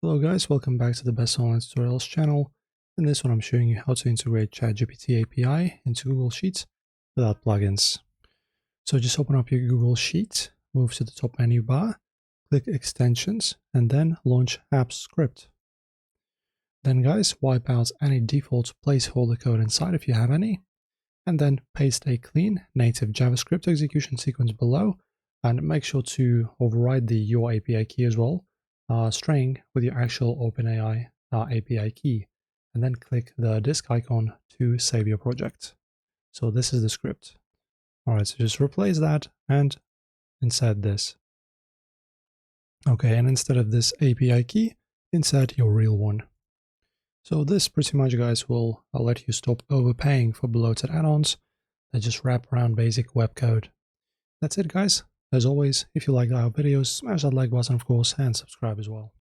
Hello guys, welcome back to the Best Online Tutorials channel. In this one I'm showing you how to integrate ChatGPT API into Google Sheets without plugins. So just open up your Google Sheet, move to the top menu bar, click Extensions, and then launch Apps Script. Then guys, wipe out any default placeholder code inside if you have any, and then paste a clean native JavaScript execution sequence below, and make sure to override the your API key as well, string with your actual OpenAI API key, and then click the disk icon to save your project. So this is the script. Alright, so just replace that and insert this. Okay, and instead of this API key, insert your real one. So this pretty much, guys, will let you stop overpaying for bloated add-ons that just wrap around basic web code. That's it, guys. As always, if you like our videos, smash that like button, of course, and subscribe as well.